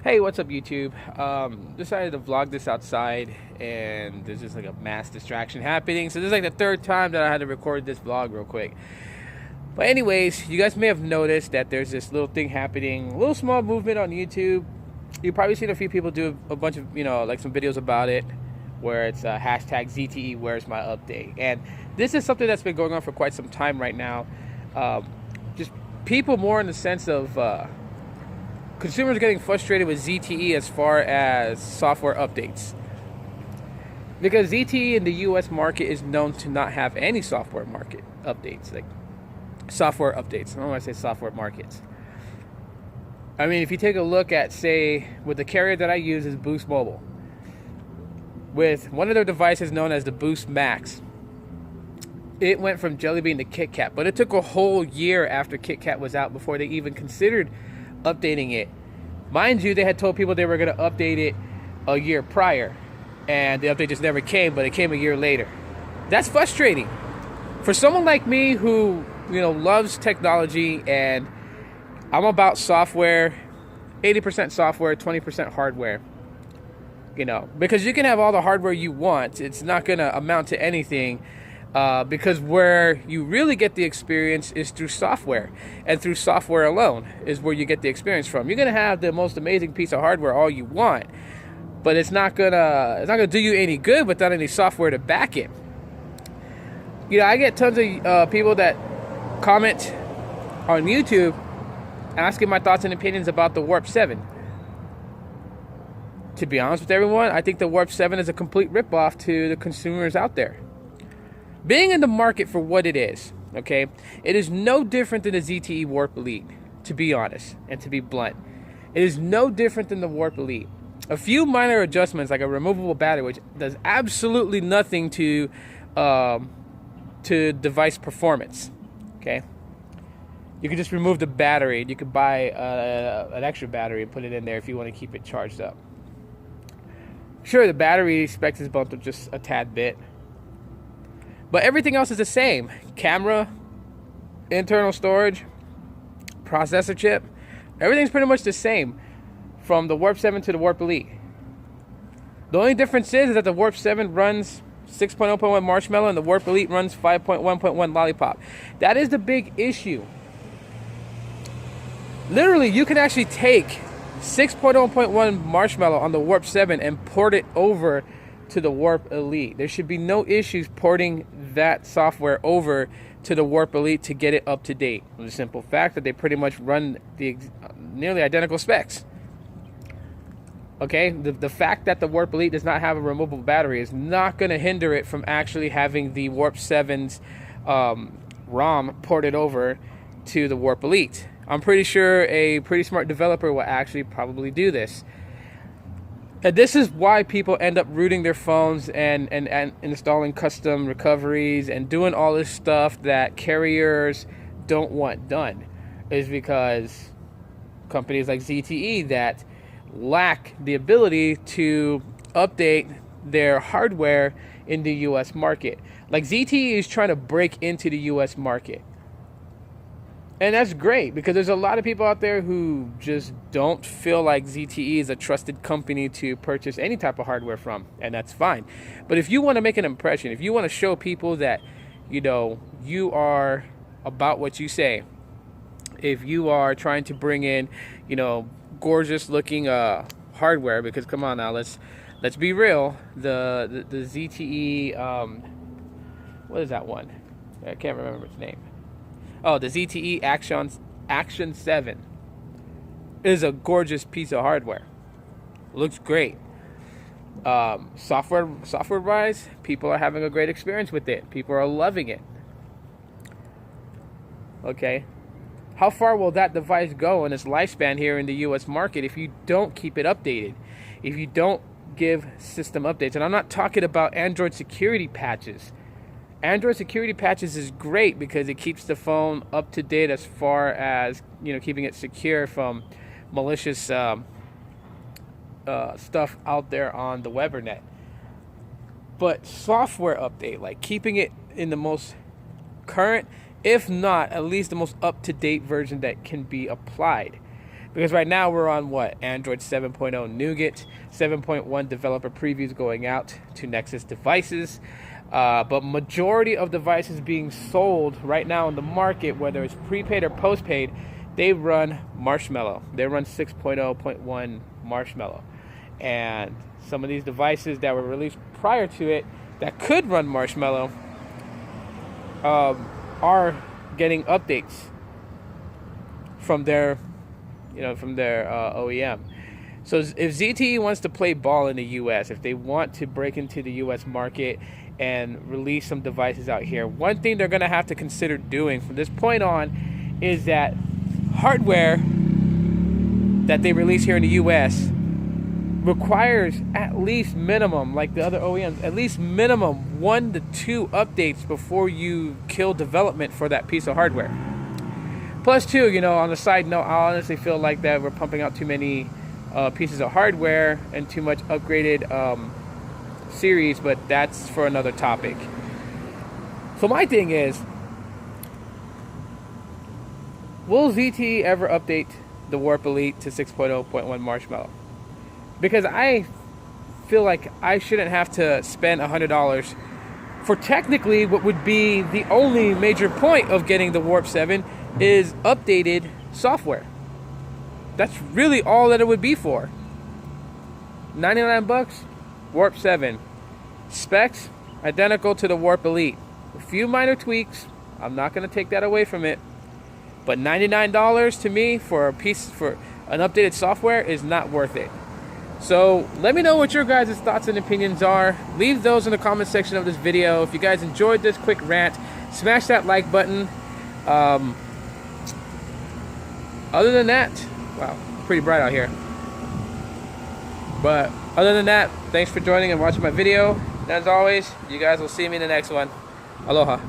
Hey, what's up, YouTube? Decided to vlog this outside, and there's just like a mass distraction happening. So this is like the third time that I had to record this vlog real quick. But anyways, you guys may have noticed that there's this little thing happening, a little small movement on YouTube. You've probably seen a few people do a bunch of, like some videos about it, where it's hashtag ZTE, where's my update? And this is something that's been going on for quite some time right now. Just people more in the sense of consumers getting frustrated with ZTE as far as software updates. Because ZTE in the US market is known to not have any software market updates, like software updates. I don't want to say software markets. I mean, if you take a look at, say, with the carrier that I use is Boost Mobile, with one of their devices known as the Boost Max, it went from Jelly Bean to Kit Kat, but it took a whole year after Kit Kat was out before they even considered updating it. Mind you, they had told people they were going to update it a year prior, and the update just never came, but it came a year later. That's frustrating. For someone like me who, loves technology, and I'm about software, 80% software, 20% hardware. Because you can have all the hardware you want, it's not going to amount to anything. Because where you really get the experience is through software, and through software alone is where you get the experience from. You're gonna have the most amazing piece of hardware all you want, but it's not gonna do you any good without any software to back it. I get tons of people that comment on YouTube asking my thoughts and opinions about the Warp 7. To be honest with everyone, I think the Warp 7 is a complete ripoff to the consumers out there. Being in the market for what it is, okay, it is no different than the ZTE Warp Elite, to be honest, and to be blunt. It is no different than the Warp Elite. A few minor adjustments, like a removable battery, which does absolutely nothing to device performance, okay? You can just remove the battery. You could buy an extra battery and put it in there if you want to keep it charged up. Sure, the battery specs is bumped up just a tad bit, but everything else is the same. Camera, internal storage, processor chip, everything's pretty much the same from the Warp 7 to the Warp Elite. The only difference is that the Warp 7 runs 6.0.1 Marshmallow and the Warp Elite runs 5.1.1 Lollipop. That is the big issue. Literally, you can actually take 6.0.1 Marshmallow on the Warp 7 and port it over to the Warp Elite. There should be no issues porting that software over to the Warp Elite to get it up to date. The simple fact that they pretty much run the nearly identical specs. Okay, the fact that the Warp Elite does not have a removable battery is not going to hinder it from actually having the Warp 7's ROM ported over to the Warp Elite. I'm pretty sure a pretty smart developer will actually probably do this. And this is why people end up rooting their phones and installing custom recoveries and doing all this stuff that carriers don't want done, is because companies like ZTE that lack the ability to update their hardware in the US market. Like ZTE is trying to break into the US market. And that's great, because there's a lot of people out there who just don't feel like ZTE is a trusted company to purchase any type of hardware from, and that's fine. But if you want to make an impression, if you want to show people that, you are about what you say, if you are trying to bring in, gorgeous looking hardware, because come on now, let's be real, the ZTE, what is that one? I can't remember its name. Oh, the ZTE Action 7 is a gorgeous piece of hardware. Looks great. Software-wise, people are having a great experience with it. People are loving it. Okay. How far will that device go in its lifespan here in the US market if you don't keep it updated? If you don't give system updates? And I'm not talking about Android security patches. Android security patches is great because it keeps the phone up to date as far as, keeping it secure from malicious stuff out there on the Webernet. But software update, like keeping it in the most current, if not at least the most up-to-date version that can be applied. Because right now we're on what? Android 7.0 Nougat, 7.1 developer previews going out to Nexus devices. But majority of devices being sold right now in the market, whether it's prepaid or postpaid, they run Marshmallow. They run 6.0.1 Marshmallow. And some of these devices that were released prior to it that could run Marshmallow are getting updates from their OEM. So if ZTE wants to play ball in the US, if they want to break into the US market and release some devices out here, one thing they're going to have to consider doing from this point on is that hardware that they release here in the US requires at least minimum, like the other OEMs, at least minimum 1 to 2 updates before you kill development for that piece of hardware. Plus, too, on the side note, I honestly feel like that we're pumping out too many pieces of hardware and too much upgraded series, but that's for another topic. So my thing is, will ZTE ever update the Warp Elite to 6.0.1 Marshmallow? Because I feel like I shouldn't have to spend $100 for technically what would be the only major point of getting the Warp 7 is updated software. That's really all that it would be for. 99 bucks, Warp 7. Specs identical to the Warp Elite. A few minor tweaks. I'm not going to take that away from it. But $99 to me for an updated software is not worth it. So let me know what your guys' thoughts and opinions are. Leave those in the comment section of this video. If you guys enjoyed this quick rant, smash that like button. Other than that, wow, pretty bright out here. But other than that, thanks for joining and watching my video. And as always, you guys will see me in the next one. Aloha.